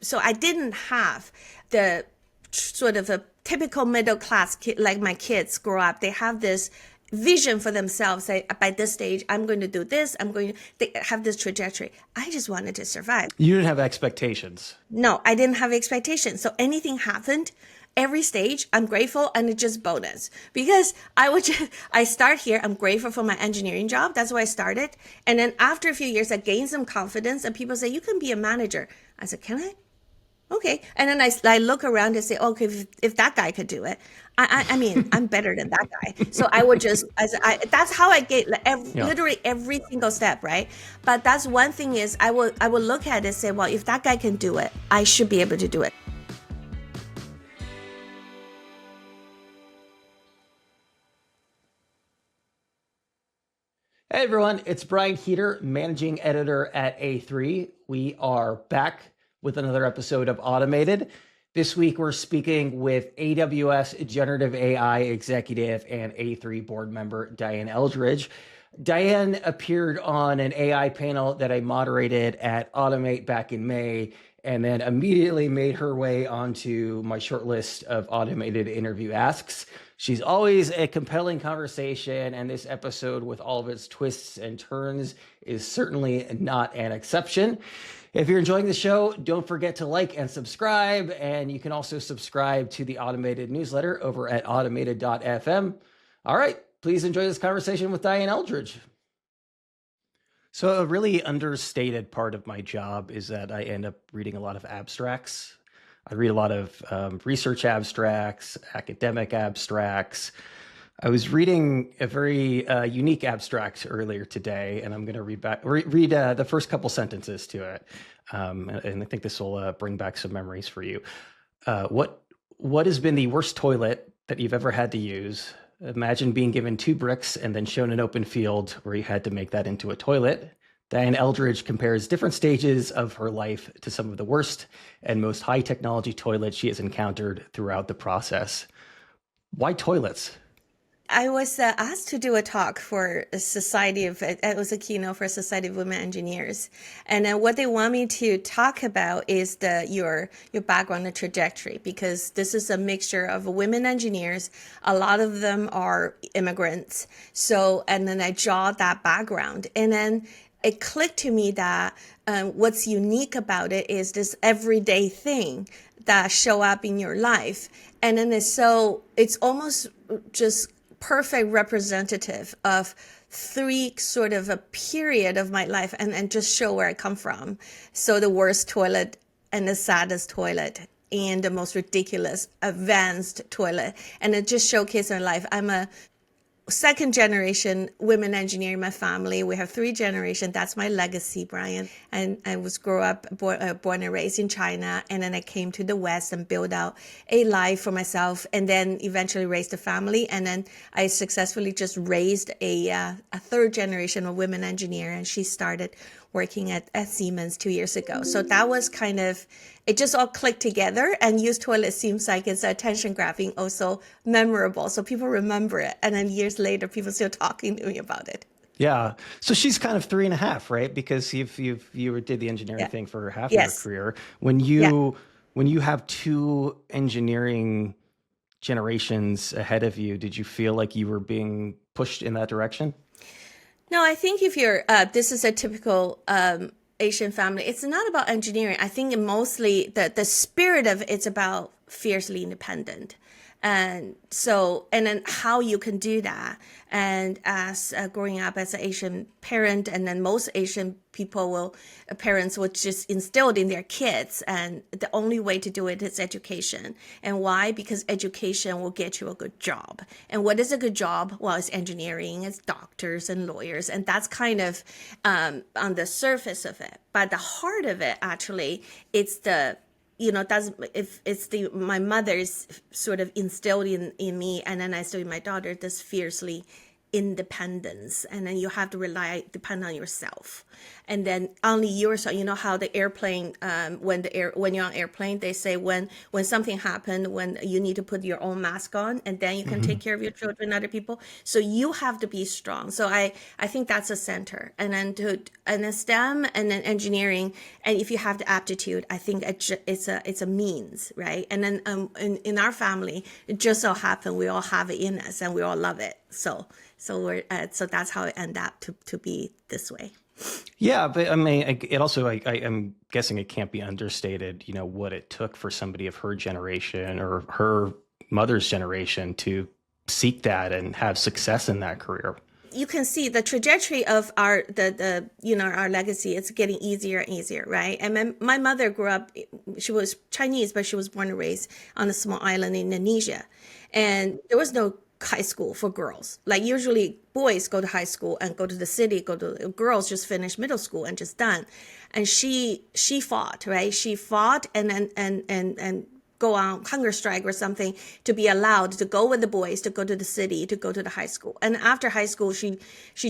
so I didn't have the sort of a typical middle class kid like my kids grow up. They have this vision for themselves. Say, by this stage, I'm going to do this. I'm going to they have this trajectory. I just wanted to survive. You didn't have expectations. No, I didn't have expectations. So anything happened, every stage, I'm grateful, and it's just bonus because I start here. I'm grateful for my engineering job. That's why I started. And then after a few years, I gained some confidence, and people say, you can be a manager. I said, can I? Okay. And then I look around and say, okay, if that guy could do it, I mean, I'm better than that guy. So I would just, that's how I get like, Yeah. literally every single step, right? But that's one thing is I will look at it and say, well, if that guy can do it, I should be able to do it. Hey everyone, it's Brian Heater, managing editor at A3. We are back with another episode of Automated. This week we're speaking with AWS generative AI executive and A3 board member Dianne Eldridge. Dianne appeared on an AI panel that I moderated at Automate back in May, and then immediately made her way onto my short list of automated interview asks. She's always a compelling conversation, and this episode, with all of its twists and turns, is certainly not an exception. If you're enjoying the show, don't forget to like and subscribe, and you can also subscribe to the Automated newsletter over at automated.fm. All right, please enjoy this conversation with Dianne Eldridge. So a really understated part of my job is that I end up reading a lot of abstracts. I read a lot of research abstracts, academic abstracts. I was reading a very unique abstract earlier today, and I'm going to read the first couple sentences to it, and I think this will bring back some memories for you. What has been the worst toilet that you've ever had to use? Imagine being given 2 bricks and then shown an open field where you had to make that into a toilet. Dianne Eldridge compares different stages of her life to some of the worst and most high technology toilets she has encountered throughout the process. Why toilets? I was asked to do a talk for a society of, it was a keynote for a society of women engineers. And then what they want me to talk about is your background and trajectory, because this is a mixture of women engineers. A lot of them are immigrants. So, and then I draw that background. And then it clicked to me that what's unique about it is this everyday thing that show up in your life. And then it's almost just perfect representative of 3 sort of a period of my life and just show where I come from. So the worst toilet and the saddest toilet and the most ridiculous advanced toilet. And it just showcases my life. I'm a 2nd generation women engineer in my family. We have 3 generations. That's my legacy, Brian. And I was born and raised in China. And then I came to the West and built out a life for myself, and then eventually raised a family. And then I successfully just raised a 3rd generation of women engineer. And she started working at Siemens 2 years ago. So that was kind of, it just all clicked together, and used toilet seems like it's attention grabbing, also memorable. So people remember it. And then years later, people still talking to me about it. Yeah. So she's kind of 3.5, right? Because you did the engineering thing for half Yes. of your career. When you have 2 engineering generations ahead of you, did you feel like you were being pushed in that direction? No, I think if you're, this is a typical Asian family. It's not about engineering. I think mostly the spirit of it's about fiercely independent. And so, and then how you can do that. And as growing up as an Asian parent, and then most Asian parents will just instilled in their kids. And the only way to do it is education. And why? Because education will get you a good job. And what is a good job? Well, it's engineering, it's doctors and lawyers. And that's kind of on the surface of it. But the heart of it, actually, it's my mother's sort of instilled in me, and then I instilled in my daughter this fiercely independence, and then you have to depend on yourself, and then only yourself. You know how the airplane, when you're on airplane, they say when something happened, when you need to put your own mask on, and then you can take care of your children, other people. So you have to be strong. So I think that's a center, and then STEM, and then engineering, and if you have the aptitude, I think it's a means, right? And then in our family, it just so happened we all have it in us, and we all love it. So that's how it ended up to be this way. Yeah, but I mean, it also, I'm guessing it can't be understated, what it took for somebody of her generation or her mother's generation to seek that and have success in that career. You can see the trajectory of our our legacy. It's getting easier and easier, right? And my mother grew up. She was Chinese, but she was born and raised on a small island in Indonesia, and there was no high school for girls. Like usually boys go to high school and go to the city, girls just finish middle school and just done. And she fought, right? She fought and then go on hunger strike or something to be allowed to go with the boys, to go to the city, to go to the high school. And after high school, she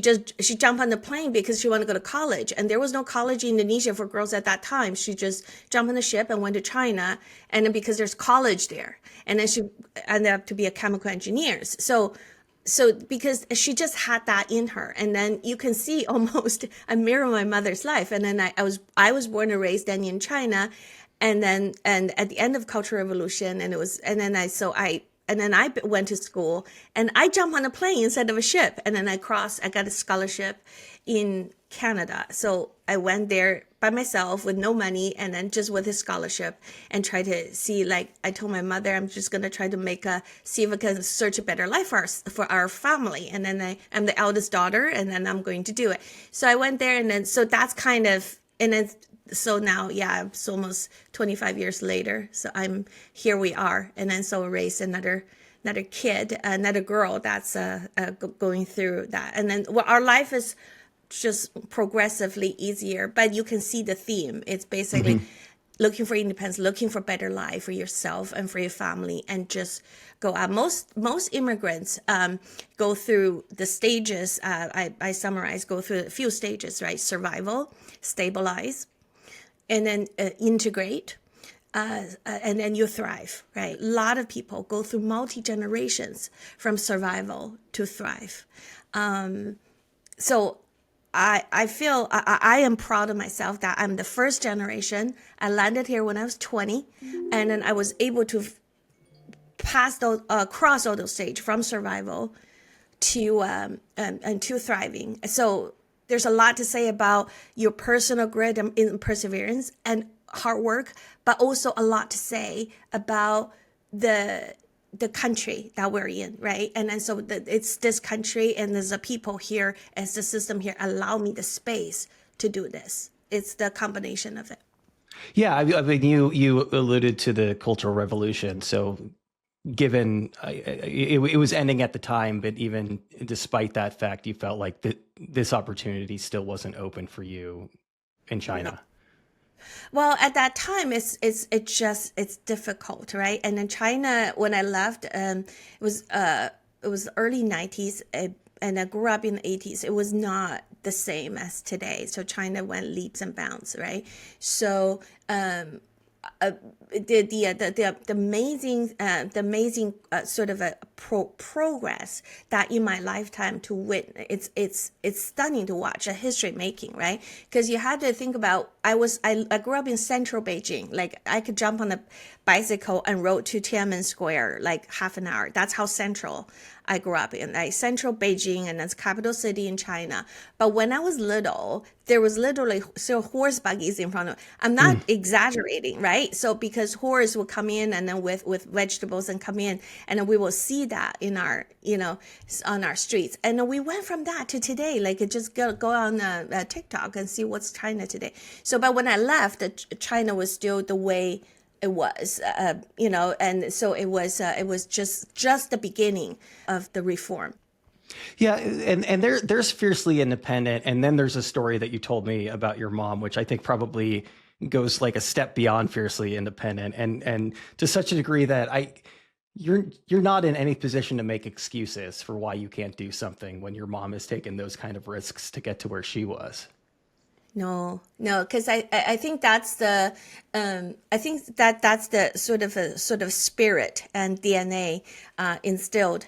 jumped on the plane because she wanted to go to college. And there was no college in Indonesia for girls at that time. She just jumped on the ship and went to China. And then because there's college there, and then she ended up to be a chemical engineer. So because she just had that in her, and then you can see almost a mirror of my mother's life. And then I was born and raised then in China. And at the end of Cultural Revolution, and then I went to school, and I jumped on a plane instead of a ship, and then I got a scholarship in Canada. So I went there by myself with no money, and then just with a scholarship, and tried to see, like I told my mother, I'm just going to try to see if I can search a better life for our family. And then I'm the eldest daughter, and then I'm going to do it. So I went there, and then, so that's kind of, and then, so now, yeah, it's almost 25 years later. So here we are. And then so raised another kid, another girl that's going through that. And then our life is just progressively easier, but you can see the theme. It's basically looking for independence, looking for better life for yourself and for your family, and just go out. Most immigrants go through the stages. I summarize, go through a few stages, right? Survival, stabilize, and then integrate, and then you thrive, right? A lot of people go through multi-generations from survival to thrive. So I feel I am proud of myself that I'm the first generation. I landed here when I was 20, and then I was able to cross all those stages from survival to and to thriving. So there's a lot to say about your personal grit and perseverance and hard work, but also a lot to say about the country that we're in, right? And then so it's this country, and there's a people here, as the system here allow me the space to do this. It's the combination of it. Yeah, I mean, you alluded to the Cultural Revolution, so given it was ending at the time, but even despite that fact, you felt like this opportunity still wasn't open for you in China. No. Well, at that time, it's difficult, right? And in China, when I left, it was early 90s, and I grew up in the 80s. It was not the same as today. So China went leaps and bounds, right? So the amazing sort of a progress that in my lifetime to witness, it's stunning to watch, a history making, right? Because you had to think about, I grew up in central Beijing. Like I could jump on a bicycle and rode to Tiananmen Square like half an hour. That's how central I grew up in, like central Beijing, and that's capital city in China. But when I was little, there was literally still horse buggies in front of me. I'm not exaggerating, right? So because horse will come in, and then with vegetables and come in, and then we will see that in our, on our streets. And then we went from that to today, like it just go on TikTok and see what's China today. So, but when I left, China was still the way it was, and so it was just the beginning of the reform. Yeah, and there's fiercely independent, and then there's a story that you told me about your mom, which I think probably goes like a step beyond fiercely independent, and to such a degree that you're not in any position to make excuses for why you can't do something when your mom has taken those kind of risks to get to where she was. No, no, because I think that's the I think that that's the sort of spirit and DNA instilled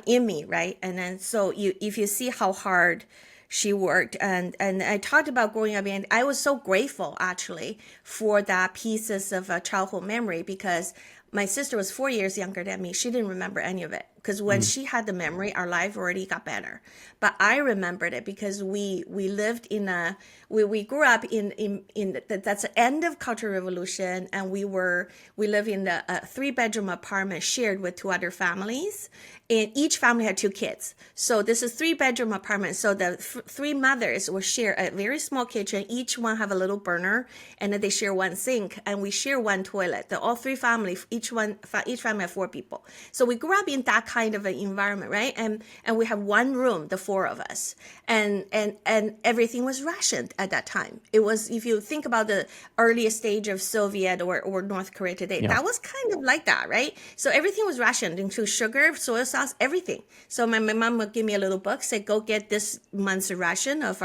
in me, right? And then so you if you see how hard she worked, and I talked about growing up, and I was so grateful actually for that pieces of childhood memory because my sister was 4 years younger than me. She didn't remember any of it because when Mm. she had the memory, our life already got better. But I remembered it because we lived in a we grew up in that's the end of Cultural Revolution, and we live in the 3 bedroom apartment shared with 2 other families, and each family had 2 kids. So this is 3 bedroom apartment. So the 3 mothers will share a very small kitchen. Each one have a little burner, and then they share one sink, and we share one toilet. The all 3 family, each family have 4 people. So we grew up in that kind of an environment, right? And we have one room, the 4 of us, and everything was rationed at that time. It was, if you think about the earliest stage of Soviet or North Korea today, Yeah. that was kind of like that, right? So everything was rationed, into sugar, soy sauce, everything. So my mom would give me a little book, say, go get this month's ration of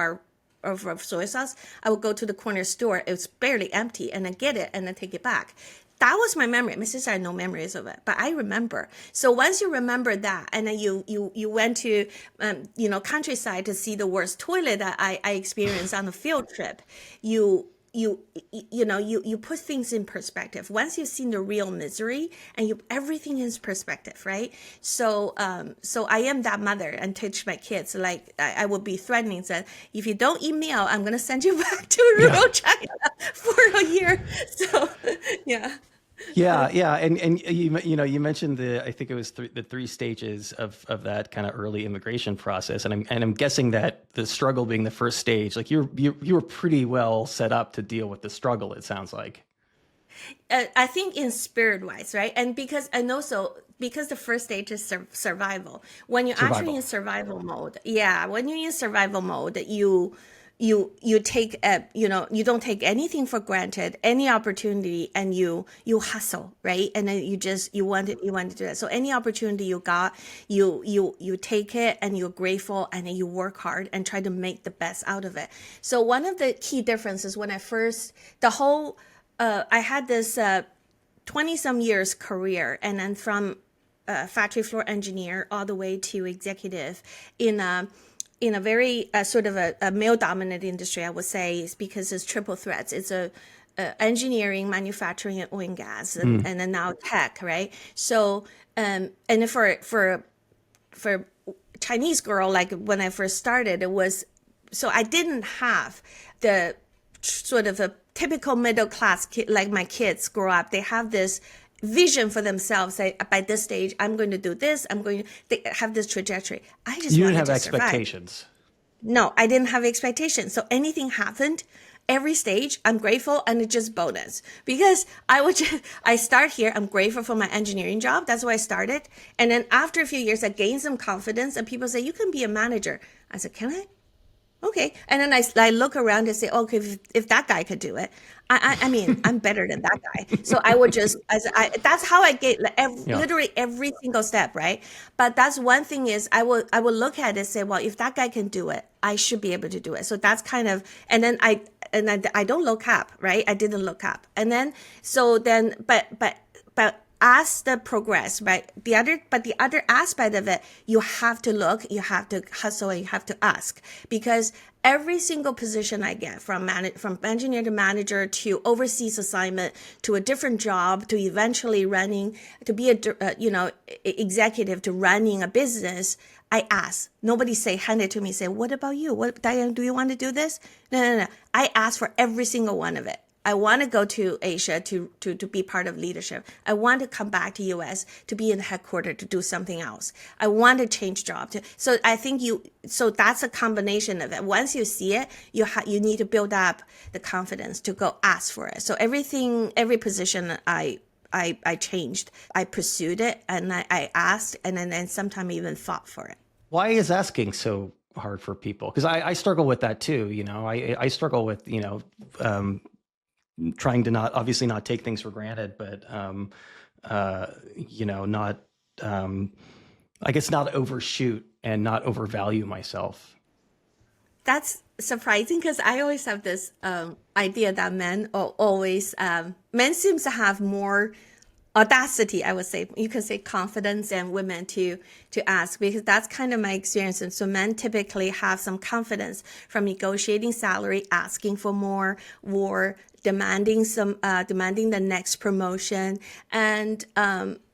soy sauce. I would go to the corner store. It was barely empty, and then get it and then take it back. That was my memory. My sister had no memories of it, but I remember. So once you remember that, and then you went to countryside to see the worst toilet that I experienced on a field trip, you you put things in perspective. Once you've seen the real misery, and you everything is perspective, right? So I am that mother and teach my kids, like I will be threatening that if you don't eat meal, I'm gonna send you back to Yeah. rural China for a year. So yeah. Yeah, yeah, and you mentioned I think it was the 3 stages of that kind of early immigration process, and I'm guessing that the struggle being the first stage, like you were pretty well set up to deal with the struggle. It sounds like I think in spirit wise, right? And because, and also because the first stage is survival. When you're actually in survival. survival mode, yeah, when you're in survival mode, you take you don't take anything for granted, any opportunity, and you hustle, right? And then you want to do that. So any opportunity you got, you take it, and you're grateful, and then you work hard and try to make the best out of it. So one of the key differences when I first the whole I had this 20 some years career, and then from factory floor engineer all the way to executive in a very sort of a male dominant industry, I would say, is because it's triple threats. It's engineering, manufacturing, and oil and gas, Mm. and then now tech, right? So and for Chinese girl, like when I first started, it was so I didn't have the sort of a typical middle class kid like my kids grow up. They have this vision for themselves. Say, by this stage, I'm going to do this. I'm going to they have this trajectory. I just You didn't wanted have to survive. expectations. No, I didn't have expectations. So anything happened, every stage, I'm grateful, and it's just bonus because I start here. I'm grateful for my engineering job. That's why I started. And then after a few years, I gained some confidence, and people say, you can be a manager. I said, can I? Okay. And then I look around and say, okay, if that guy could do it, I mean, I'm better than that guy. So I would just, that's how I get like, Yeah. literally every single step, right? But that's one thing is I will look at it and say, well, if that guy can do it, I should be able to do it. So that's kind of, and then I don't look up, right? I didn't look up. And then, so then, but as the progress, right? The other aspect of it, you have to look, you have to hustle, and you have to ask, because every single position I get from engineer to manager to overseas assignment to a different job to eventually running to be executive to running a business, I ask. Nobody say hand it to me. Say, what about you? What, Diane? Do you want to do this? No, no, no. I ask for every single one of it. I want to go to Asia to be part of leadership. I want to come back to US to be in the headquarters to do something else. I want to change job. So I think so that's a combination of it. Once you see it, you need to build up the confidence to go ask for it. So every position I changed, I pursued it, and I asked, and then sometimes even fought for it. Why is asking so hard for people? Because I struggle with that too. I struggle with trying to not obviously not take things for granted, but not I guess, not overshoot and not overvalue myself. That's surprising because I always have this idea that men seems to have more audacity, I would say. You can say confidence, and women to ask, because that's kind of my experience. And so men typically have some confidence from negotiating salary, asking for more, or demanding the next promotion. And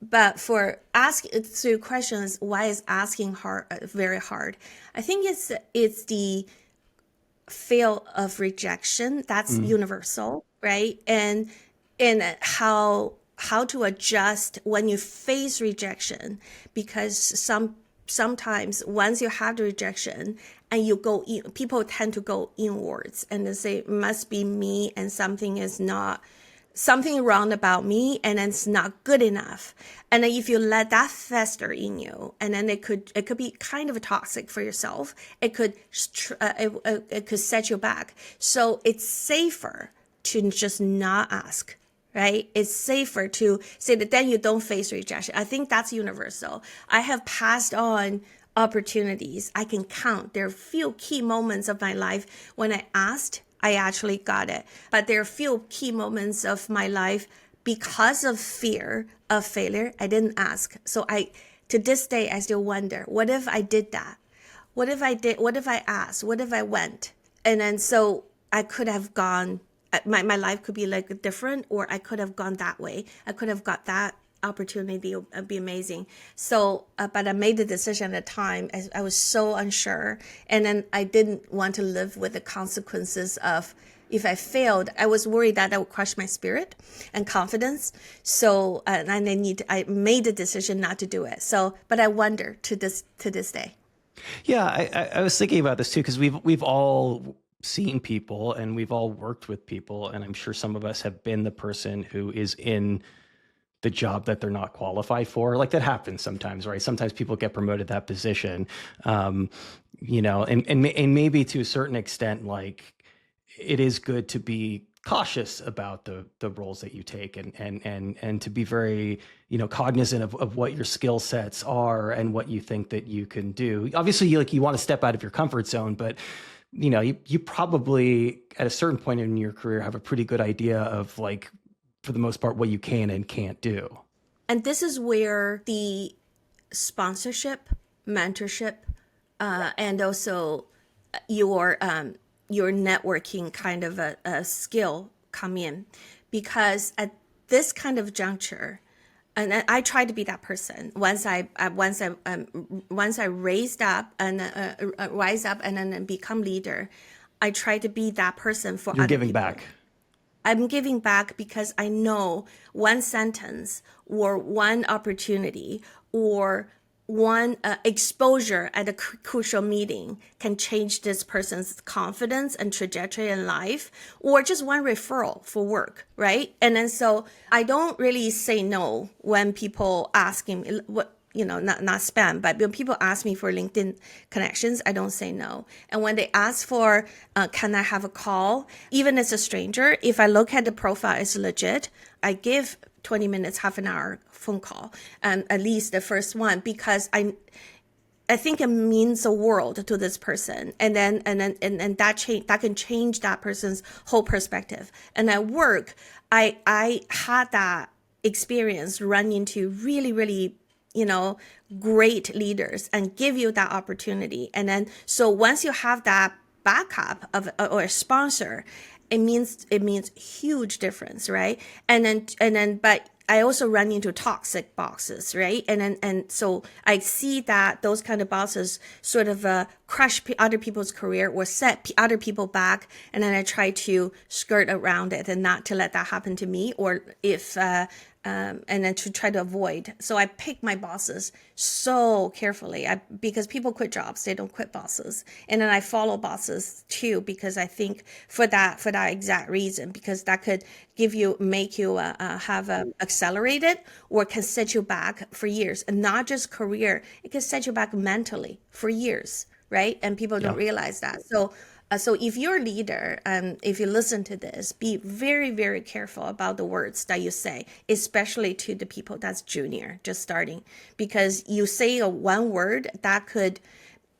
but for ask through questions, why is asking hard, very hard? I think it's the fear of rejection that's universal, right? And how to adjust when you face rejection, because sometimes once you have the rejection and you go in, people tend to go inwards and they say it must be me, and something wrong about me, and it's not good enough. And then if you let that fester in you, and then it could be kind of toxic for yourself. It could set you back. So it's safer to just not ask, right? It's safer to say that then you don't face rejection. I think that's universal. I have passed on opportunities. I can count. There are few key moments of my life when I asked, I actually got it. But there are few key moments of my life because of fear of failure, I didn't ask. So to this day, I still wonder, what if I did that? What if I asked? What if I went? And then so I could have gone, my life could be like different, or I could have gone that way. I could have got that opportunity. It'd be amazing. So, but I made the decision at the time. I was so unsure. And then I didn't want to live with the consequences of, if I failed, I was worried that would crush my spirit and confidence. So, and I made the decision not to do it. So, but I wonder to this day. Yeah, I was thinking about this too, because we've all seen people and we've all worked with people, and I'm sure some of us have been the person who is in the job that they're not qualified for. Like, that happens sometimes, right? Sometimes people get promoted that position, and maybe to a certain extent, like, it is good to be cautious about the roles that you take, and to be very, cognizant of what your skill sets are and what you think that you can do. Obviously, you want to step out of your comfort zone, but you probably at a certain point in your career have a pretty good idea of, like, for the most part, what you can and can't do. And this is where the sponsorship, mentorship, and also your networking kind of a skill come in, because at this kind of juncture, and I try to be that person. Once I raised up and rise up and then become leader, I try to be that person for You're other giving people. back. I'm giving back because I know one sentence or one opportunity or one exposure at a crucial meeting can change this person's confidence and trajectory in life, or just one referral for work, right? And then so I don't really say no when people ask me what, not spam, but when people ask me for LinkedIn connections, I don't say no. And when they ask for, can I have a call, even as a stranger, if I look at the profile, it's legit, I give 20 minutes, half an hour phone call, at least the first one, because I think it means the world to this person, and that can change that person's whole perspective. And at work, I had that experience, run into really, really great leaders and give you that opportunity. And then, so once you have that backup or a sponsor, it means huge difference, right? And then, but I also run into toxic bosses, right? And so I see that those kind of bosses sort of crush other people's career or set other people back, and then I try to skirt around it and not to let that happen to me, or if and then to try to avoid. So I pick my bosses so carefully, because people quit jobs, they don't quit bosses. And then I follow bosses too, because I think for that exact reason, because that could make you have accelerated, or can set you back for years, and not just career. It can set you back mentally for years, right? And people don't realize that. So So if you're a leader, if you listen to this, be very, very careful about the words that you say, especially to the people that's junior, just starting, because you say one word that could,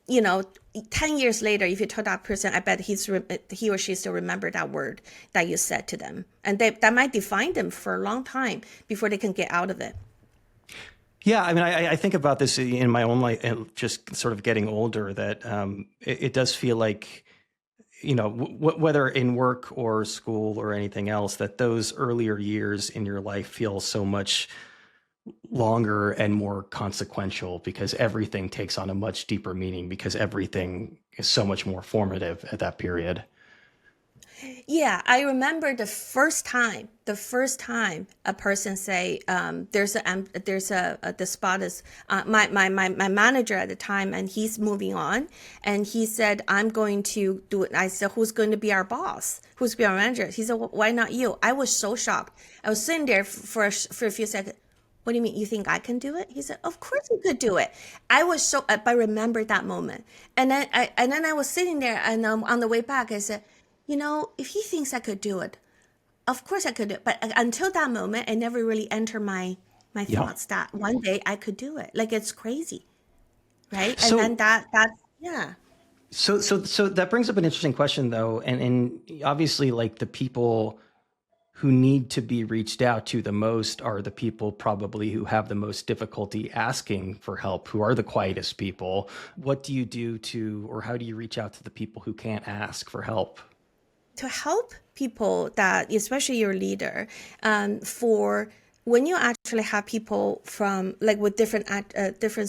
10 years later, if you told that person, I bet he or she still remember that word that you said to them. And that might define them for a long time before they can get out of it. Yeah, I mean, I think about this in my own life, and just sort of getting older, that it does feel like, whether in work or school or anything else, that those earlier years in your life feel so much longer and more consequential, because everything takes on a much deeper meaning, because everything is so much more formative at that period. Yeah, I remember the first time a person say, the spot is, my manager at the time, and he's moving on, and he said, I'm going to do it. I said, who's going to be our boss? Who's going to be our manager? He said, well, why not you? I was so shocked. I was sitting there for a few seconds. What do you mean? You think I can do it? He said, of course you could do it. I was so, I remembered that moment. And then I was sitting there, and on the way back, I said, if he thinks I could do it, of course I could do it. But until that moment, it never really entered my Yeah. thoughts that one day I could do it. Like, it's crazy, right? And then So, yeah. so that brings up an interesting question, though, and obviously, like, the people who need to be reached out to the most are the people probably who have the most difficulty asking for help, who are the quietest people. What do you do or how do you reach out to the people who can't ask for help? To help people that, especially your leader, for when you actually have people from like with different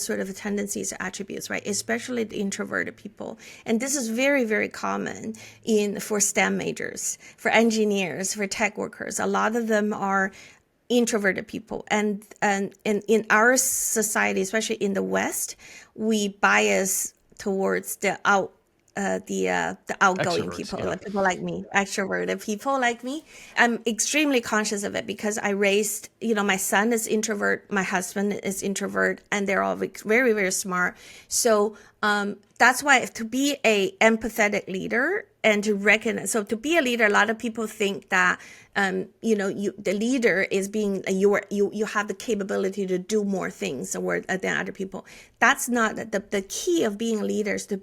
sort of tendencies or attributes, right? Especially the introverted people, and this is very, very common for STEM majors, for engineers, for tech workers. A lot of them are introverted people, and in our society, especially in the West, we bias towards the outgoing Extroverts, people, yeah. like people like me, extroverted people like me. I'm extremely conscious of it because I raised, my son is introvert, my husband is introvert, and they're all very, very smart. So that's why to be a empathetic leader and to recognize, so to be a leader, a lot of people think that the leader is being you have the capability to do more things than other people. That's not the key of being a leader is to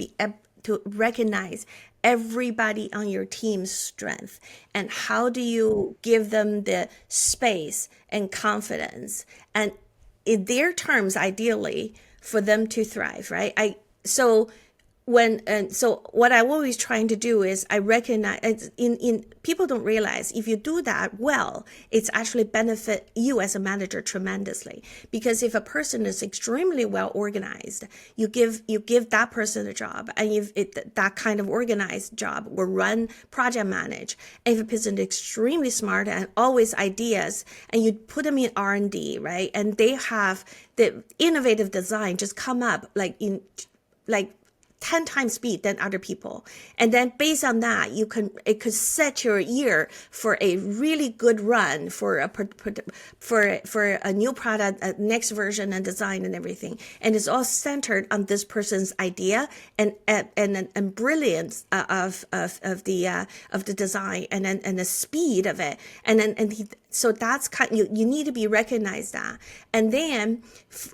recognize everybody on your team's strength, and how do you give them the space and confidence, and in their terms, ideally, for them to thrive, right? So what I'm always trying to do is I recognize in people don't realize if you do that well, it's actually benefit you as a manager tremendously, because if a person is extremely well organized, you give that person a job, and that kind of organized job will run project manage. And if a person is extremely smart and always ideas, and you put them in R&D, right, and they have the innovative design just come up like 10 times speed than other people. And then based on that, it could set your year for a really good run for a new product, a next version and design and everything. And it's all centered on this person's idea and brilliance of the design and the speed of it. So that's you need to be recognized that. And then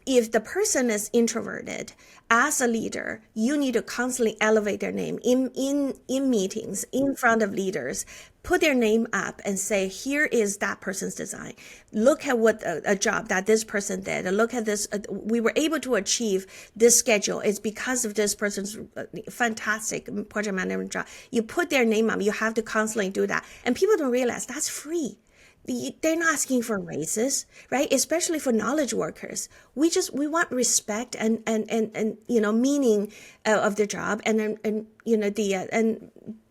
if the person is introverted, as a leader, you need to constantly elevate their name in meetings, in front of leaders. Put their name up and say, here is that person's design. Look at what a job that this person did. And look at this. We were able to achieve this schedule. It's because of this person's fantastic project management job. You put their name up. You have to constantly do that. And people don't realize that's free. They're not asking for raises, right? Especially for knowledge workers. We want respect and meaning of the job, and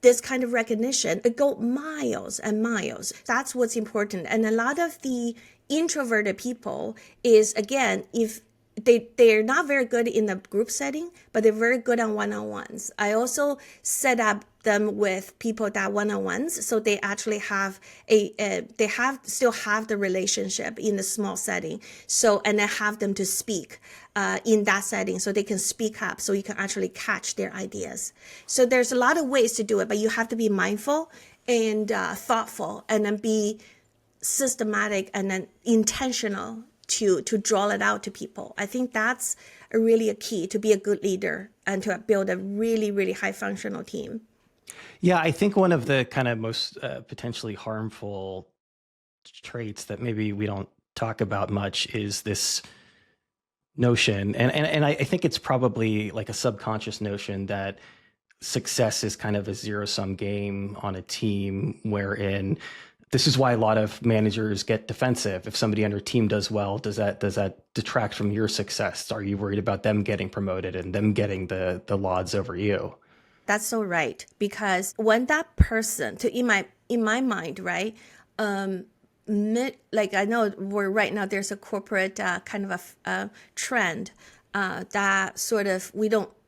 this kind of recognition. It go miles and miles. That's what's important. And a lot of the introverted people is, again, if they're not very good in the group setting, but they're very good on one-on-ones. I also set up them with people that one-on-ones, so they actually have still have the relationship in the small setting. So, and then have them to speak in that setting, so they can speak up, so you can actually catch their ideas. So there's a lot of ways to do it, but you have to be mindful and thoughtful, and then be systematic and then intentional to draw it out to people. I think that's really a key to be a good leader and to build a really, really high functional team. Yeah, I think one of the kind of most potentially harmful traits that maybe we don't talk about much is this notion, and I think it's probably like a subconscious notion that success is kind of a zero-sum game on a team, wherein this is why a lot of managers get defensive. If somebody on your team does well, does that detract from your success? Are you worried about them getting promoted and them getting the lauds over you? That's so right. Because when that person, in my mind, right, like I know we're right now, there's a corporate kind of a trend that sort of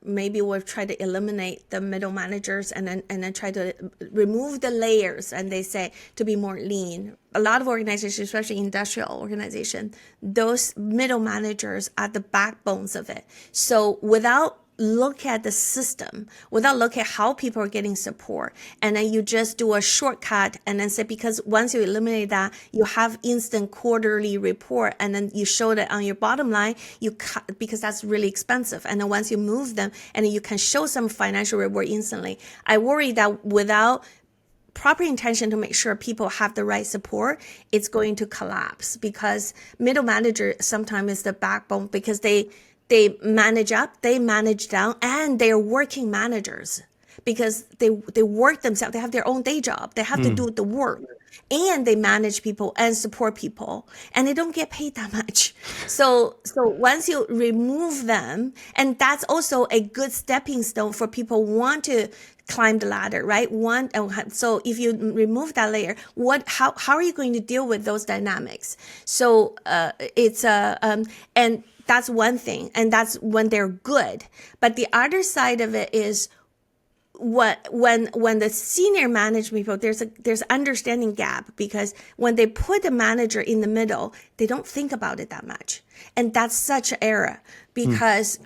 maybe we'll try to eliminate the middle managers, and then try to remove the layers, and they say to be more lean. A lot of organizations, especially industrial organization, those middle managers are the backbones of it. So without look at the system, without look at how people are getting support, and then you just do a shortcut and then say, because once you eliminate that, you have instant quarterly report, and then you show that on your bottom line, you cut, because that's really expensive. And then once you move them, and then you can show some financial reward instantly. I worry that without proper intention to make sure people have the right support, it's going to collapse, because middle manager sometimes is the backbone, because they manage up, they manage down, and they're working managers, because they work themselves. They have their own day job. They have to do the work, and they manage people and support people, and they don't get paid that much. So once you remove them, and that's also a good stepping stone for people who want to climb the ladder, right? So if you remove that layer, how are you going to deal with those dynamics? So and that's one thing, and that's when they're good. But the other side of it is when the senior management people, there's understanding gap, because when they put the manager in the middle, they don't think about it that much, and that's such an error, because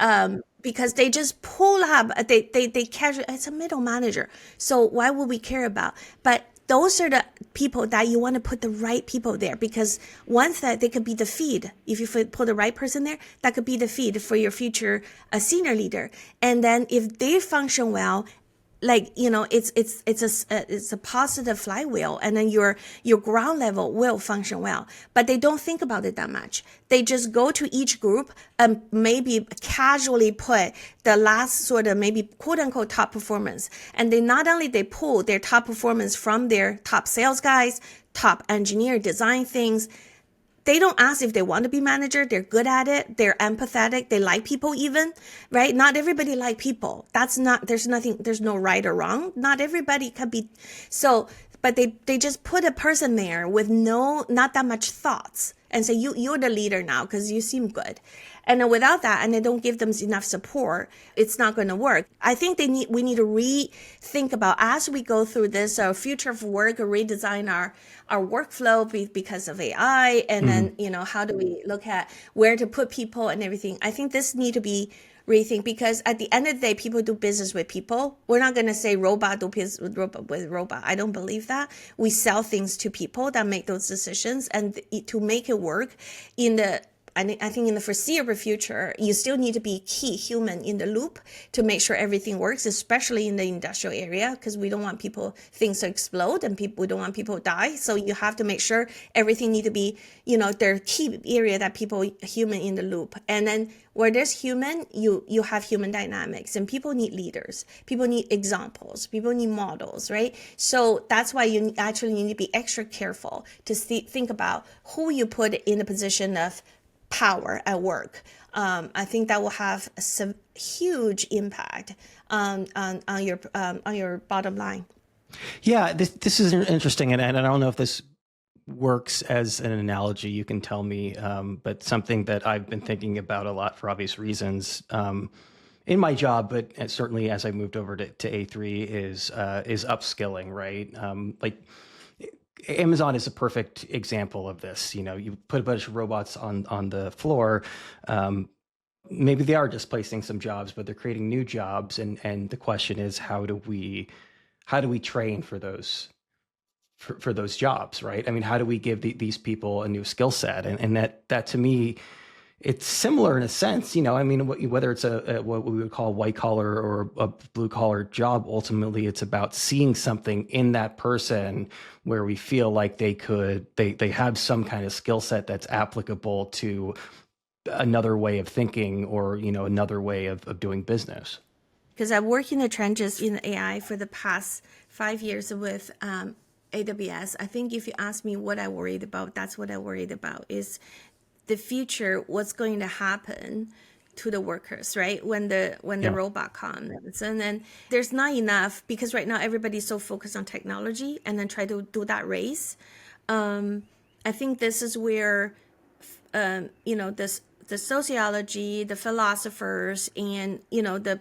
they just pull up, they casual. It's a middle manager, so why would we care about? But those are the people that you want to put the right people there, because once that they could be the feed. If you put the right person there, that could be the feed for your future senior leader. And then if they function well, like, it's a positive flywheel, and then your ground level will function well. But they don't think about it that much. They just go to each group and maybe casually put the last sort of maybe quote unquote top performance, and they pull their top performance from their top sales guys, top engineer, design things. They don't ask if they want to be manager. They're good at it. They're empathetic. They like people even, right? Not everybody like people. There's no right or wrong. Not everybody can be. So, but they just put a person there with not that much thoughts, and say, you're the leader now because you seem good. And then without that, and they don't give them enough support, it's not going to work. I think we need to rethink about, as we go through this future of work, redesign our workflow because of AI, and then, how do we look at where to put people and everything. I think this need to be rethink, because at the end of the day, people do business with people. We're not going to say robot do business with robot. I don't believe that. We sell things to people that make those decisions, and to make it work I think in the foreseeable future, you still need to be key human in the loop to make sure everything works, especially in the industrial area, because we don't want things to explode, and we don't want people to die. So you have to make sure everything need to be, their key area that people human in the loop. And then where there's human, you have human dynamics, and people need leaders. People need examples. People need models, right? So that's why you actually need to be extra careful to think about who you put in the position of power at work. I think that will have some huge impact on your bottom line. Yeah, this is interesting, and I don't know if this works as an analogy, you can tell me, but something that I've been thinking about a lot for obvious reasons in my job, but certainly as I moved over to A3 is upskilling, right? Like Amazon is a perfect example of this. You put a bunch of robots on the floor. Maybe they are displacing some jobs, but they're creating new jobs. And the question is, how do we train for those jobs, right? I mean, how do we give these people a new skill set? And that to me, it's similar in a sense, I mean, whether it's what we would call a white collar or a blue collar job, ultimately it's about seeing something in that person where we feel like they have some kind of skill set that's applicable to another way of thinking or, another way of doing business. Because I've worked in the trenches in AI for the past 5 years with AWS. I think if you ask me what I worried about, that's what I worried about is the future, what's going to happen to the workers, right? When the robot comes. And then there's not enough, because right now everybody's so focused on technology and then try to do that race. I think this is where, the sociology, the philosophers, and, the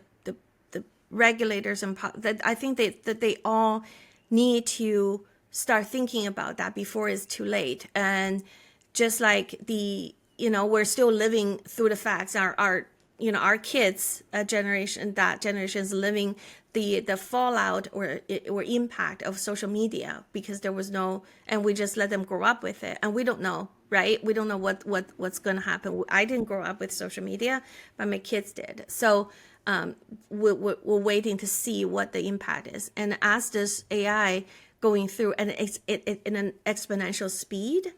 regulators, and that I think that they all need to start thinking about that before it's too late. And just like we're still living through the facts. Our kids, generation is living the fallout or impact of social media, because there was no, and we just let them grow up with it, and we don't know, right? We don't know what's going to happen. I didn't grow up with social media, but my kids did. So we're waiting to see what the impact is. And as this AI going through, and it's in an exponential speed.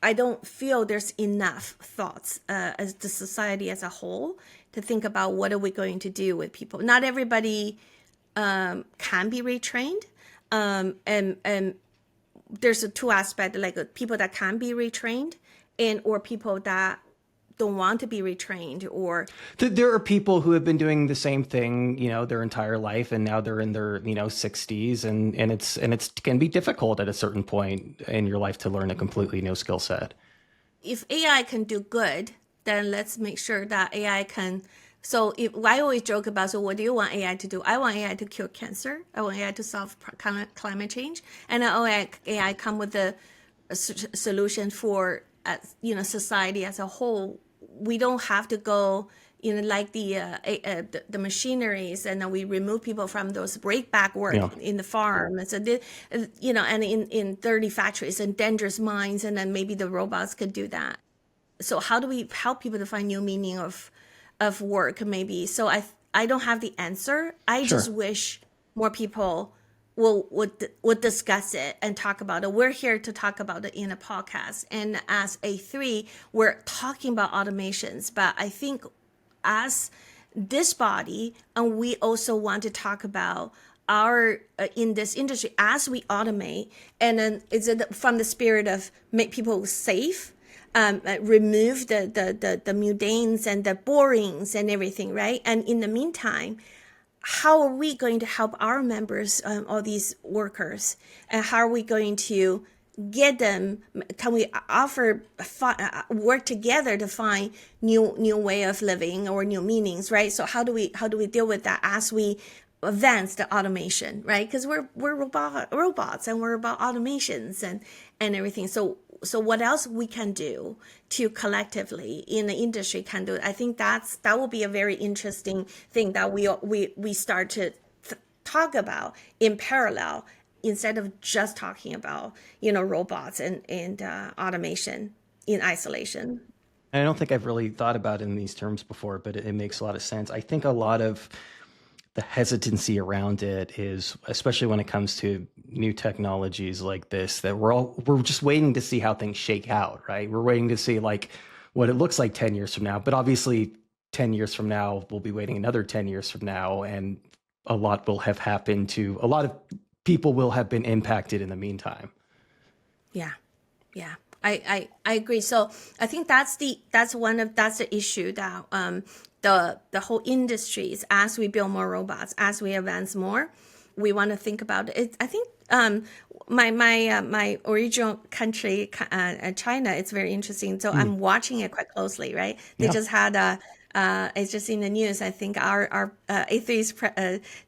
I don't feel there's enough thoughts as the society as a whole to think about what are we going to do with people. Not everybody can be retrained, and there's a two aspect, like people that can be retrained, or people that don't want to be retrained. Or there are people who have been doing the same thing, their entire life, and now they're in their 60s, and it can be difficult at a certain point in your life to learn a completely new skill set. If AI can do good, then let's make sure that AI can. So I always joke about, so what do you want AI to do? I want AI to cure cancer. I want AI to solve climate change, and I want AI come with a solution for society as a whole. We don't have to go, like the machineries, and then we remove people from those breakback work in the farm. And so, and in dirty factories and dangerous mines, and then maybe the robots could do that. So how do we help people to find new meaning of work, maybe? So I don't have the answer. I just wish more people would discuss it and talk about it. We're here to talk about it in a podcast. And as A3, we're talking about automations. But I think as this body, and we also want to talk about our in this industry as we automate, and then it's from the spirit of make people safe, remove the mundanes and the borings and everything, right? And in the meantime, how are we going to help our members, all these workers, and how are we going to get them? Can we work together to find new way of living or new meanings, right? So how do we deal with that as we advance the automation, right? Because we're robots, and we're about automations and everything. So what else we can do to collectively in the industry can do? I think that will be a very interesting thing that we start to talk about in parallel, instead of just talking about robots and automation in isolation. I don't think I've really thought about it in these terms before, but it makes a lot of sense. I think a lot of the hesitancy around it is, especially when it comes to new technologies like this, that we're just waiting to see how things shake out, right? We're waiting to see like what it looks like 10 years from now, but obviously 10 years from now, we'll be waiting another 10 years from now, and a lot will have happened to a lot of people will have been impacted in the meantime. Yeah. I agree. So I think that's the issue that the whole industries, as we build more robots, as we advance more, we want to think about it. I think my original country, China, it's very interesting. So I'm watching it quite closely, right? They Yeah. just had a it's just in the news. I think our A3's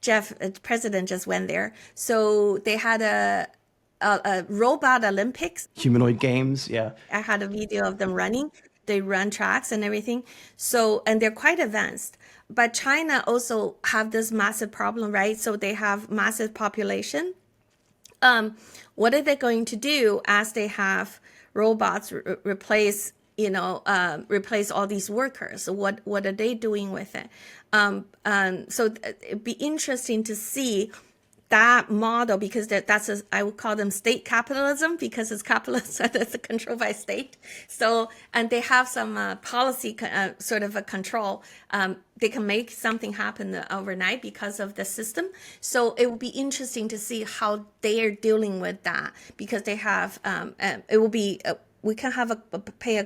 Jeff president just went there. So they had a robot Olympics. Humanoid games. Yeah. I had a video of them running. They run tracks and everything. So, and they're quite advanced. But China also have this massive problem, right? So they have massive population. What are they going to do as they have robots replace, replace all these workers? So what are they doing with it? So it'd be interesting to see that model, because I would call them state capitalism, because it's capitalism that's controlled by state. So, and they have some policy sort of a control. They can make something happen overnight because of the system. So it will be interesting to see how they are dealing with that, because they have it will be we can have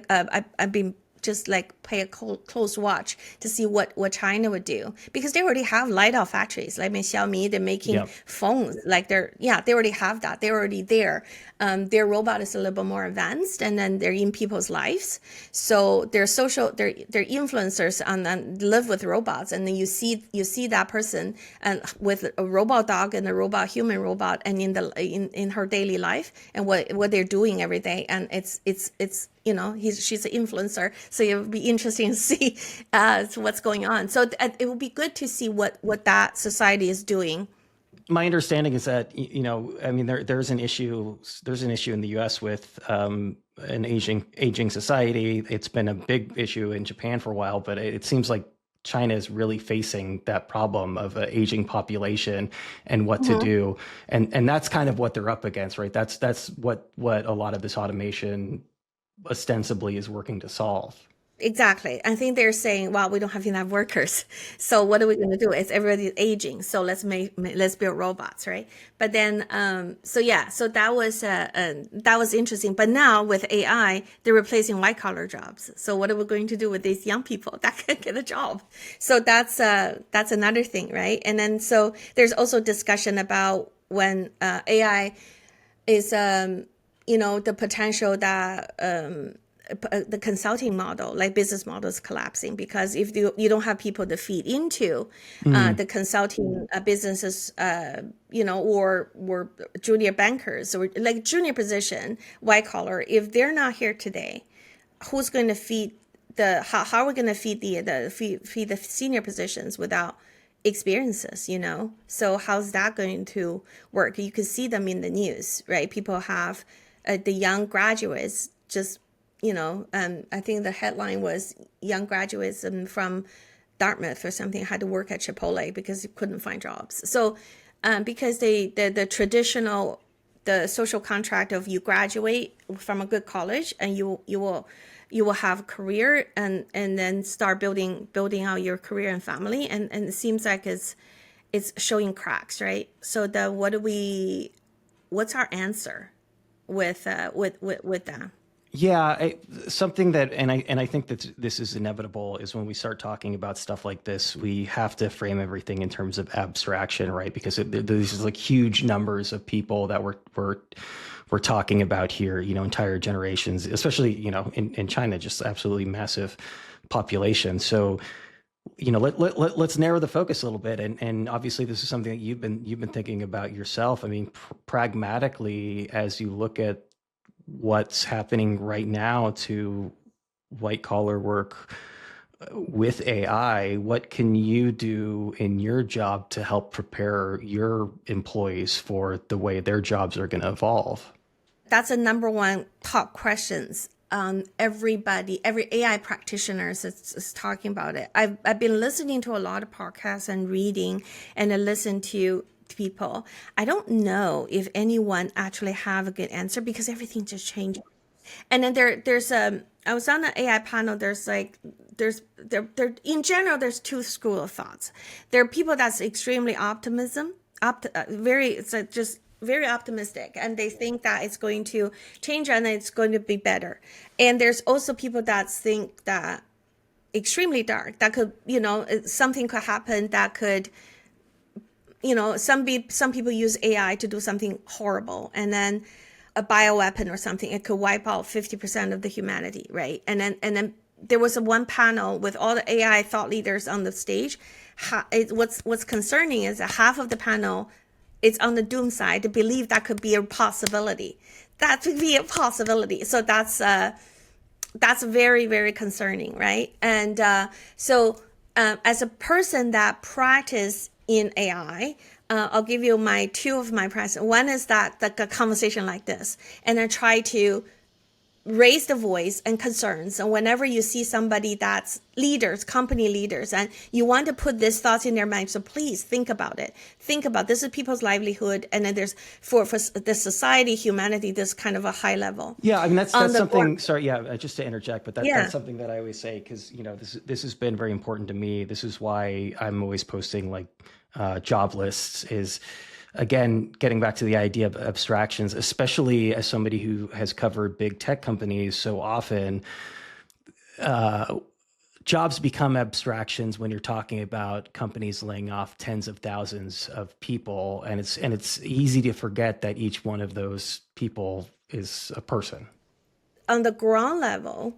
I've been just like pay a close watch to see what China would do, because they already have LiDAR factories. Like Xiaomi, they're making Yep. phones. Like they already have that. They're already there. Their robot is a little bit more advanced, and then they're in people's lives. So they're they're influencers and live with robots, and then you see that person and with a robot dog and a robot human robot, and in her daily life and what they're doing every day, and it's she's an influencer, so it would be interesting to see what's going on. So it would be good to see what that society is doing. My understanding is that, I mean, there's an issue in the U.S. with an aging society. It's been a big issue in Japan for a while, but it seems like China is really facing that problem of an aging population and what to do, and that's kind of what they're up against, right? That's what a lot of this automation ostensibly is working to solve. Exactly. I think they're saying, well, we don't have enough workers. So what are we going to do? It's everybody's aging. So let's build robots, right? But then, so yeah, so that was interesting. But now with AI, they're replacing white collar jobs. So what are we going to do with these young people that can get a job? So that's another thing, right? And then, so there's also discussion about when AI is, the potential that, the consulting model, like business models collapsing, because if you don't have people to feed into the consulting businesses, or junior bankers, or like junior position, white collar, if they're not here today, who's going to feed how are we going to feed feed the senior positions without experiences? So how's that going to work? You can see them in the news, right? People have the young graduates just, I think the headline was young graduates from Dartmouth or something had to work at Chipotle because they couldn't find jobs. So because the traditional, the social contract of you graduate from a good college and you will have a career and then start building out your career and family, and it seems like it's showing cracks, right? So what's our answer with that? Yeah, something that, and I think that this is inevitable, is when we start talking about stuff like this, we have to frame everything in terms of abstraction, right? Because these is like huge numbers of people that we're talking about here, entire generations, especially, in China, just absolutely massive population. So, let's narrow the focus a little bit, and obviously this is something that you've been thinking about yourself. I mean, pragmatically, as you look at what's happening right now to white collar work with AI, what can you do in your job to help prepare your employees for the way their jobs are going to evolve? That's a number one top questions. Every AI practitioner is talking about it. I've been listening to a lot of podcasts and reading, and I listen to people. I don't know if anyone actually have a good answer, because everything just changed. And then I was on an AI panel. There in general, there's two school of thoughts. There are people that's extremely just very optimistic, and they think that it's going to change and it's going to be better. And there's also people that think that extremely dark, that could, something could happen that could some people use AI to do something horrible, and then a bioweapon or something, it could wipe out 50% of the humanity, right? And then there was one panel with all the AI thought leaders on the stage. What's concerning is that half of the panel is on the doom side to believe that could be a possibility. That could be a possibility. So that's very, very concerning, right? And as a person that practice in AI, I'll give you two of my practice. One is that the conversation like this, and I try to raise the voice and concerns. And whenever you see somebody that's leaders, company leaders, and you want to put these thoughts in their mind, so please think about it. Think about this is people's livelihood, and then there's for the society, humanity, this kind of a high level. Yeah, I mean that's something. Sorry, yeah, just to interject, but that's something that I always say because this has been very important to me. This is why I'm always posting like job lists. Is again, getting back to the idea of abstractions, especially as somebody who has covered big tech companies so often, jobs become abstractions when you're talking about companies laying off tens of thousands of people. And it's easy to forget that each one of those people is a person. On the ground level,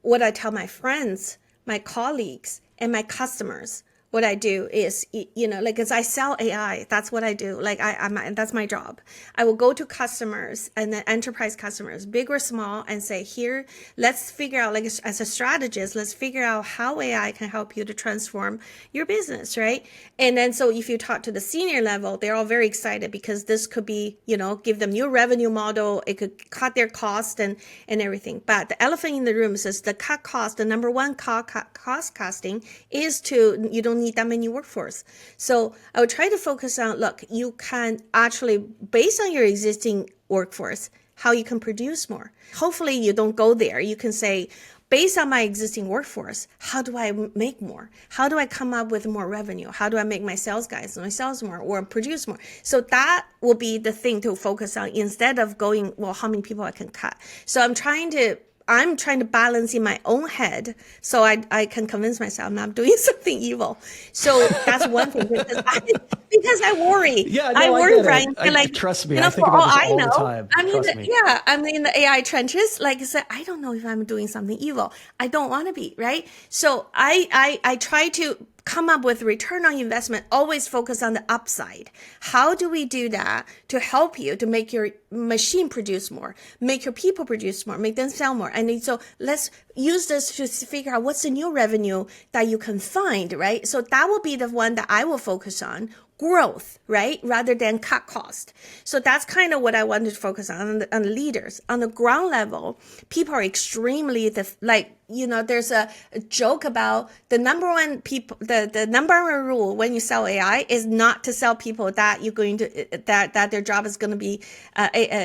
what I tell my friends, my colleagues, and my customers, what I do is, as I sell AI, that's what I do. Like that's my job. I will go to customers and then enterprise customers, big or small, and say, here, let's figure out, like as a strategist, let's figure out how AI can help you to transform your business, right? And then so if you talk to the senior level, they're all very excited because this could be, give them new revenue model. It could cut their cost and everything. But the elephant in the room is the cut cost. The number one cost costing is you don't need that many workforce. So I would try to focus on, look, you can actually, based on your existing workforce, how you can produce more. Hopefully you don't go there. You can say, based on my existing workforce, how do I make more? How do I come up with more revenue? How do I make my sales guys and my sales more or produce more? So that will be the thing to focus on instead of going, well, how many people I can cut. So I'm trying to balance in my own head so I can convince myself I'm not doing something evil. So that's one thing because I worry. Yeah, no, I worry, Brian. Trust me, I think about this all the time. I'm in the AI trenches. Like I said, I don't know if I'm doing something evil. I don't want to be, right? So I try to come up with return on investment, always focus on the upside. How do we do that to help you to make your machine produce more, make your people produce more, make them sell more? And so let's use this to figure out what's the new revenue that you can find, right? So that will be the one that I will focus on. Growth, right? Rather than cut cost. So that's kind of what I wanted to focus on the leaders. On the ground level, people are extremely, there's a joke about the number one rule when you sell AI is not to sell people that you're going to, that their job is going to be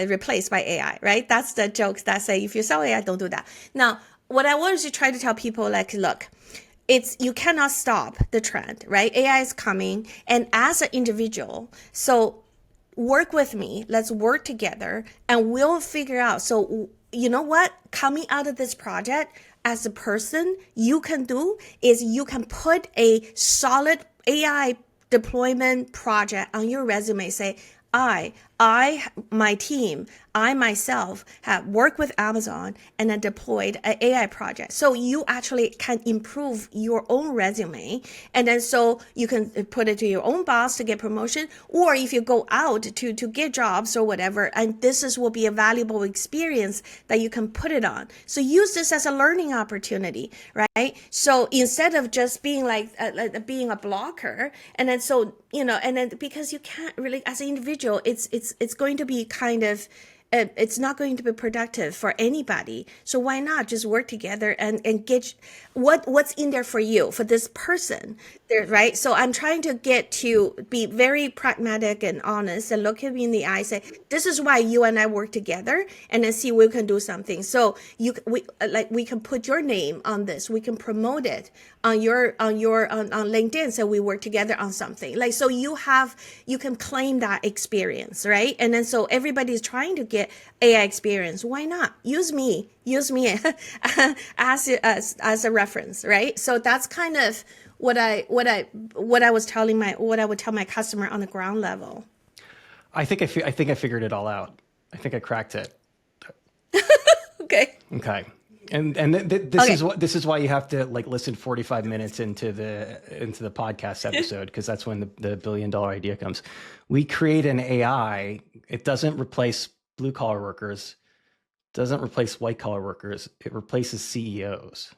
replaced by AI, right? That's the jokes that say, if you sell AI, don't do that. Now, what I wanted to try to tell people, look, you cannot stop the trend, right? AI is coming. And as an individual, so work with me, let's work together and we'll figure out. So you know what? Coming out of this project as a person, you can do is you can put a solid AI deployment project on your resume. Say, my team, I myself have worked with Amazon and then deployed an AI project. So you actually can improve your own resume. And then so you can put it to your own boss to get promotion. Or if you go out to get jobs or whatever, and will be a valuable experience that you can put it on. So use this as a learning opportunity, right? So instead of just being being a blocker, and then so, and then because you can't really, as an individual, it's going to be kind of, it's not going to be productive for anybody. So why not just work together and get what's in there for you, for this person there, right? So I'm trying to get to be very pragmatic and honest and look at me in the eye, say, this is why you and I work together, and then see we can do something. So we can put your name on this. We can promote it on LinkedIn. So we work together on something so you can claim that experience, right? And then so everybody's trying to get AI experience. Why not? Use me as a reference, right? So that's kind of what I would tell my customer on the ground level. I think I think I figured it all out. I think I cracked it. Okay. Okay. And this Okay. is what this is why you have to like listen 45 minutes into the podcast episode, because that's when the $1 billion idea comes. We create an AI. It doesn't replace blue collar workers, doesn't replace white collar workers. It replaces CEOs.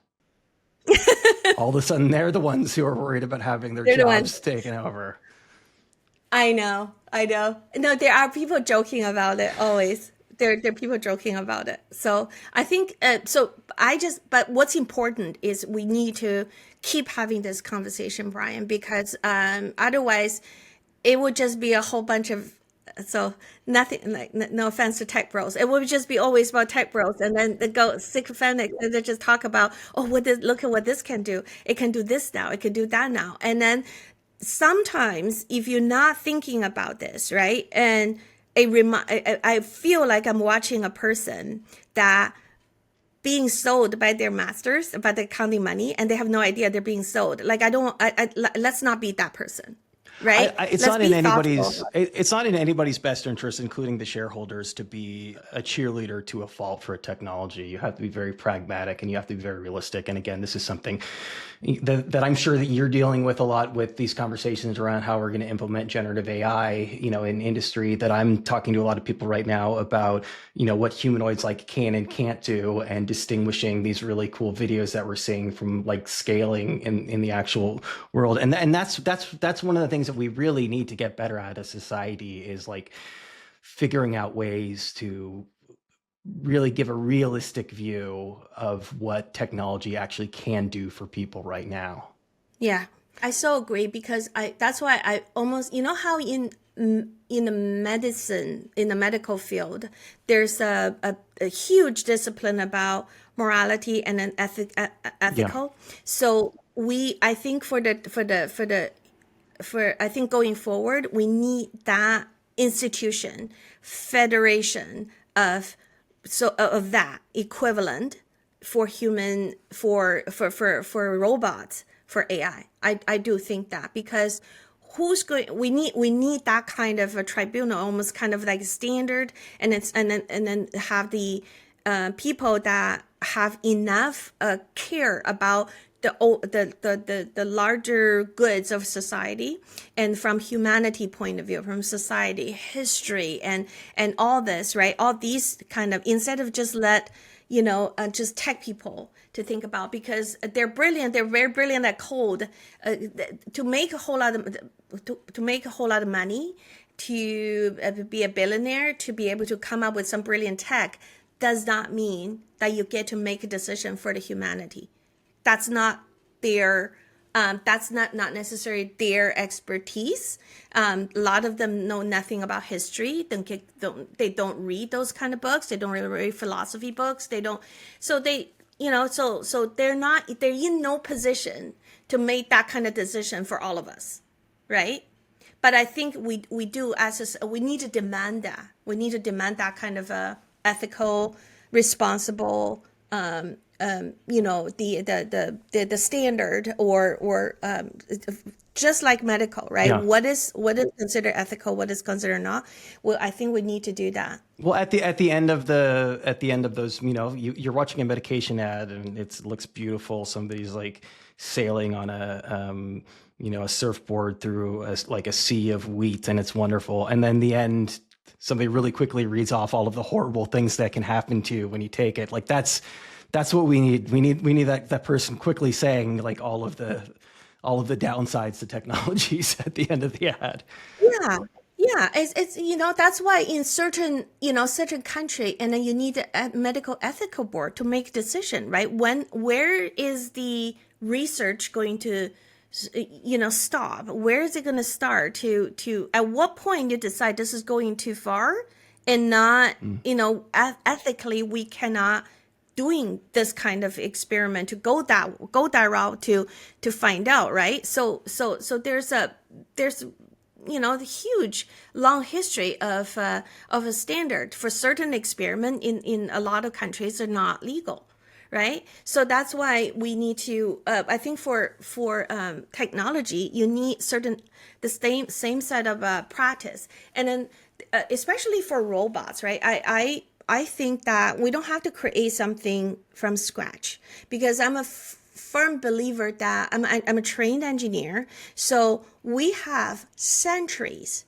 All of a sudden, they're the ones who are worried about having their They're the ones. jobs taken over. I know. I know. No, there are people joking about it always. There are people joking about it. So I think, but what's important is we need to keep having this conversation, Brian, because otherwise it would just be a whole bunch of, so nothing, like, no offense to tech bros. It would just be always about tech bros, and then they go sycophantic and they just talk about, oh, look at what this can do. It can do this now. It can do that now. And then sometimes if you're not thinking about this, right? And I feel like I'm watching a person that being sold by their masters, by the counting money, and they have no idea they're being sold. Like let's not be that person, right? It's Let's not in be thoughtful. it's not in anybody's best interest, including the shareholders, to be a cheerleader to a fault for a technology. You have to be very pragmatic and you have to be very realistic. And again, this is something that I'm sure that you're dealing with a lot with these conversations around how we're going to implement generative AI, in industry, that I'm talking to a lot of people right now about, what humanoids like can and can't do, and distinguishing these really cool videos that we're seeing from like scaling in the actual world. And that's one of the things that we really need to get better at as society, is like figuring out ways to really give a realistic view of what technology actually can do for people right now. Yeah, I so agree, because that's why I almost, how in the medicine, in the medical field, there's a huge discipline about morality and an Yeah. ethical. So I think I think going forward, we need that institution, federation of that equivalent for human, for robots, for AI. I do think that, because we need that kind of a tribunal, almost kind of like standard, and then have the people that have enough care about the larger goods of society, and from humanity point of view, from society history, and all this, right? All these kind of, instead of just just tech people to think about, because they're brilliant. They're very brilliant at code, to make a whole lot of money, to be a billionaire, to be able to come up with some brilliant tech, does not mean that you get to make a decision for the humanity. That's not their that's not necessarily their expertise. A lot of them know nothing about history. They don't read those kind of books. They don't really read philosophy books. They don't. So they're in no position to make that kind of decision for all of us, right? But I think we do, we need to demand that. We need to demand that kind of a ethical, responsible, the standard, or just like medical, right? Yeah. What is considered ethical, what is considered not? Well, I think we need to do that. Well, at the end of those, you're watching a medication ad and it looks beautiful. Somebody's like sailing on a surfboard through a sea of wheat, and it's wonderful. And then the end, somebody really quickly reads off all of the horrible things that can happen to you when you take it. Like that's what we need. We need that person quickly saying like all of the downsides to technologies at the end of the ad. Yeah. Yeah, it's that's why in certain country, and then you need a medical ethical board to make decision, right? Where is the research going to stop? Where is it going to start? To at what point you decide this is going too far, and not ethically we cannot doing this kind of experiment, to go that route, to find out, right? So there's the huge long history of a standard for certain experiment in a lot of countries are not legal. Right, so that's why we need to. I think for technology, you need the same set of practice, and then especially for robots, right? I think that we don't have to create something from scratch, because I'm a firm believer that I'm a trained engineer, so we have centuries,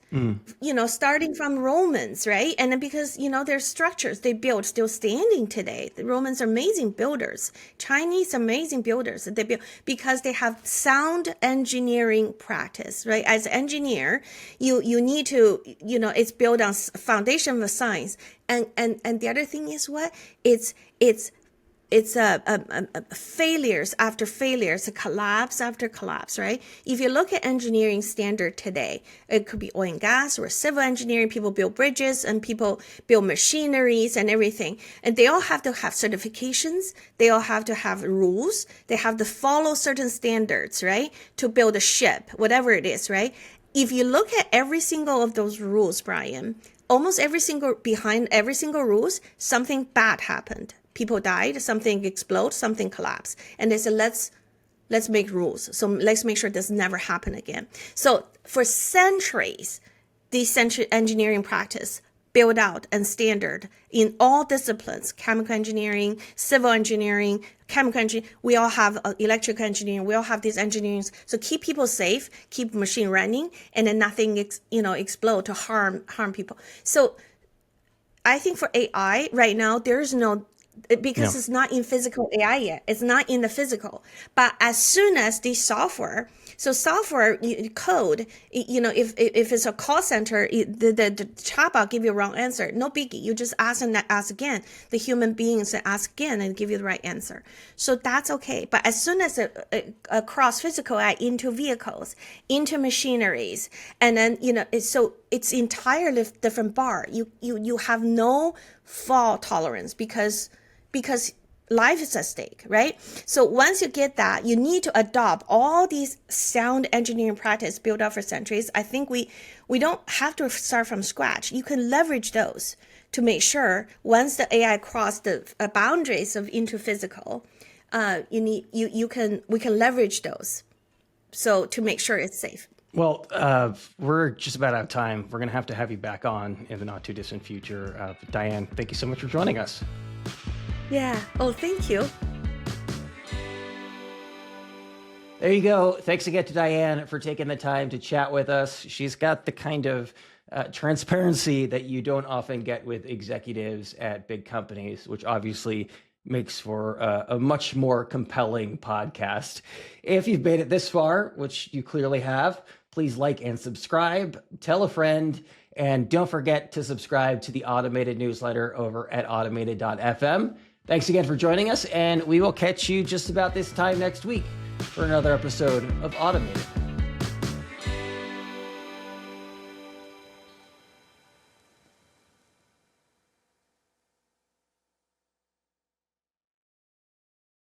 starting from Romans, right? And then because their structures they built still standing today. The Romans are amazing builders, Chinese amazing builders. They build because they have sound engineering practice, right? As an engineer, you need to it's built on foundation of science, and the other thing is what it's failures after failures, a collapse after collapse, right? If you look at engineering standard today, it could be oil and gas or civil engineering. People build bridges and people build machineries and everything. And they all have to have certifications. They all have to have rules. They have to follow certain standards, right? To build a ship, whatever it is, right? If you look at every single of those rules, Brian, behind every single rules, something bad happened. People died, something exploded, something collapsed. And they said, let's make rules. So let's make sure this never happen again. So for centuries, this engineering practice built out and standard in all disciplines, chemical engineering, civil engineering, chemical engineering. We all have electrical engineering. We all have these engineering. So keep people safe, keep machine running, and then nothing, explode to harm people. So I think for AI right now, there's no, because it's not in physical AI yet. It's not in the physical. But as soon as the software code, if it's a call center, the chatbot give you a wrong answer, no biggie. You just ask and ask again. The human beings ask again and give you the right answer. So that's okay. But as soon as across physical AI into vehicles, into machineries, and then it's entirely different bar. You have no fault tolerance because life is at stake, right? So once you get that, you need to adopt all these sound engineering practice built up for centuries. I think we don't have to start from scratch. You can leverage those to make sure once the AI cross the boundaries of into physical, we can leverage those so to make sure it's safe. Well, we're just about out of time. We're going to have you back on in the not too distant future. Dianne, thank you so much for joining us. Yeah. Oh, thank you. There you go. Thanks again to Dianne for taking the time to chat with us. She's got the kind of transparency that you don't often get with executives at big companies, which obviously makes for a much more compelling podcast. If you've made it this far, which you clearly have, please like and subscribe, tell a friend, and don't forget to subscribe to the Automated newsletter over at automated.fm. Thanks again for joining us, and we will catch you just about this time next week for another episode of Automated.